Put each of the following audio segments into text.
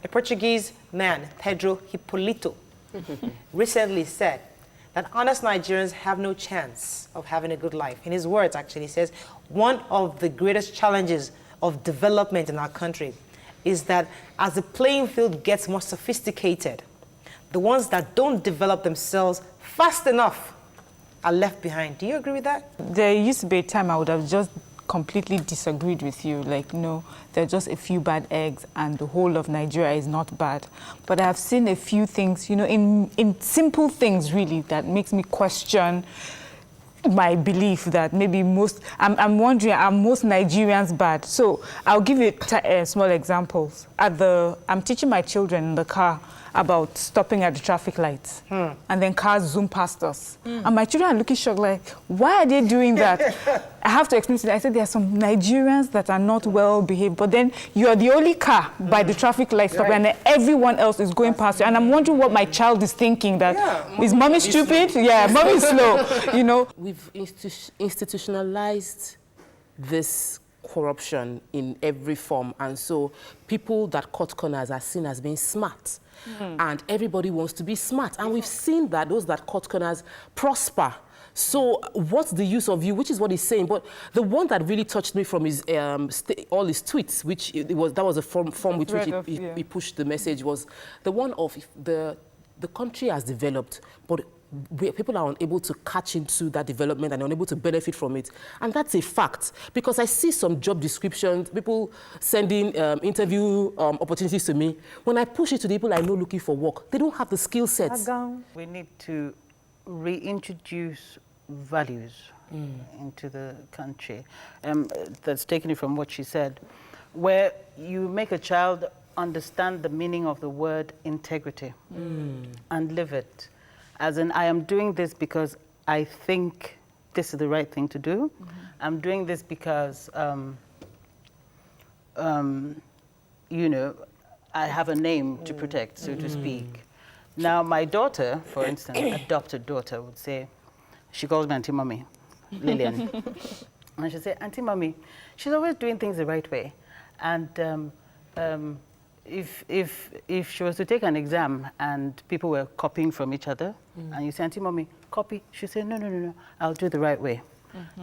A Portuguese man, Pedro Hipolito, recently said that honest Nigerians have no chance of having a good life. In his words, actually, he says, one of the greatest challenges of development in our country is that as the playing field gets more sophisticated, the ones that don't develop themselves fast enough are left behind. Do you agree with that? There used to be a time I would have just completely disagreed with you. Like, no, there are just a few bad eggs and the whole of Nigeria is not bad. But I have seen a few things, you know, in simple things really that makes me question my belief that maybe I'm wondering, are most Nigerians bad? So I'll give you small examples. I'm teaching my children in the car about stopping at the traffic lights. And then cars zoom past us. And my children are looking shocked, like, why are they doing that? I have to explain to them. I said, there are some Nigerians that are not well behaved, but then you're the only car by the traffic light stop, and then everyone else is going past you. And I'm wondering what my child is thinking, that is mommy stupid? Yeah, mommy is slow, you know. We've institutionalized this corruption in every form, and so people that cut corners are seen as being smart. And everybody wants to be smart. And we've seen that those that cut corners prosper. So what's the use of you, which is what he's saying. But the one that really touched me from his all his tweets, which that was a form with which he pushed the message, was the one of the country has developed, but people are unable to catch into that development and unable to benefit from it. And that's a fact, because I see some job descriptions, people sending interview opportunities to me. When I push it to the people I know looking for work, they don't have the skill sets. We need to reintroduce values into the country. That's taken it from what she said, where you make a child understand the meaning of the word integrity and live it. As in, I am doing this because I think this is the right thing to do. I'm doing this because, you know, I have a name to protect, so to speak. Now, my daughter, for instance, adopted daughter, would say, she calls me Auntie Mommy, Lillian. And she'd say, Auntie Mommy, she's always doing things the right way. And if she was to take an exam and people were copying from each other, and you say, Auntie Mommy, copy, she said, no, I'll do it the right way.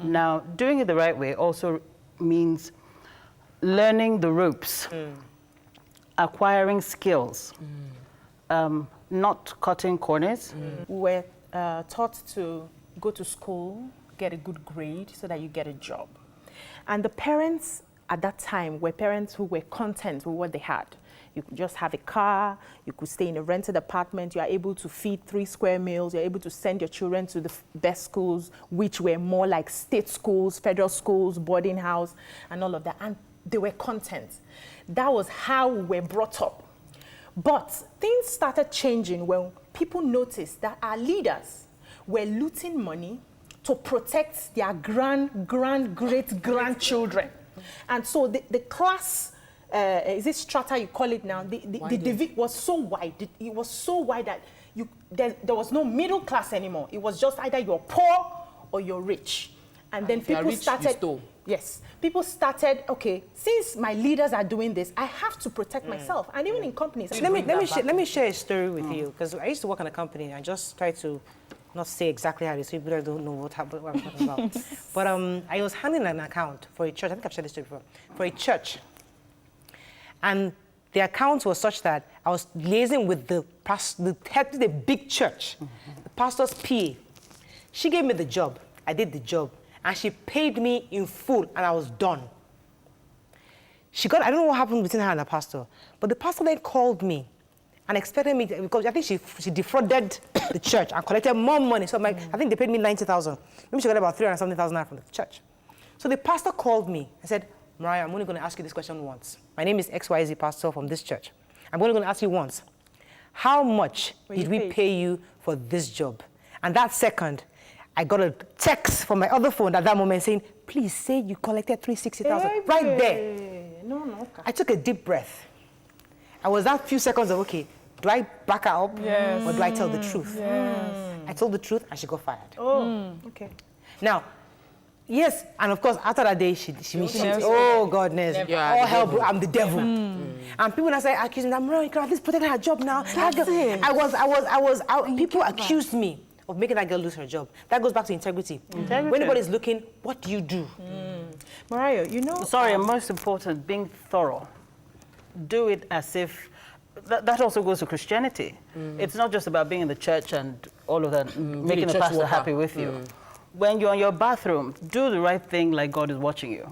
Now, doing it the right way also means learning the ropes, acquiring skills, not cutting corners. We're taught to go to school, get a good grade so that you get a job. And the parents at that time were parents who were content with what they had. You could just have a car, you could stay in a rented apartment, you are able to feed 3 square meals, you're able to send your children to the best schools, which were more like state schools, federal schools, boarding house, and all of that. And they were content. That was how we were brought up. But things started changing when people noticed that our leaders were looting money to protect their great-grandchildren. And so the class, is it strata you call it now, the divide was so wide. It was so wide that there was no middle class anymore. It was just either you're poor or you're rich. And then people started, yes, people started, okay, since my leaders are doing this, I have to protect myself. And even in companies. Let me share a story with you, because I used to work in a company and I just tried to not say exactly how it is, so people don't know what I'm talking about. But I was handling an account for a church. I think I've shared this story before. For a church. And the account was such that I was liaising with the head of the big church, the pastor's PA. She gave me the job. I did the job. And she paid me in full, and I was done. I don't know what happened between her and the pastor, but the pastor then called me and expected me, because I think she defrauded the church and collected more money. So I think they paid me 90,000. Maybe she got about 300,000 from the church. So the pastor called me and said, Mariah, I'm only going to ask you this question once. My name is XYZ pastor from this church. I'm only going to ask you once. How much did we pay you for this job? And that second, I got a text from my other phone at that moment saying, please say you collected 360,000. Right there. No. I took a deep breath. I was that few seconds of, okay, do I back her up or do I tell the truth? I told the truth and she got fired. Okay. Now, Yes, and of course, after that day, she never- oh goodness, Yeah, all the hell, devil. I'm the devil. And people now say, accusing them, you can at least protect her job now. That girl- it. people accused me of making that girl lose her job. That goes back to integrity. Integrity. When anybody's looking, what do you do? Mariah, you know, Sorry, and most important, being thorough. Do it as if, that also goes to Christianity. It's not just about being in the church and all of that, making the church pastor worker. happy with you. When you're in your bathroom, do the right thing like God is watching you.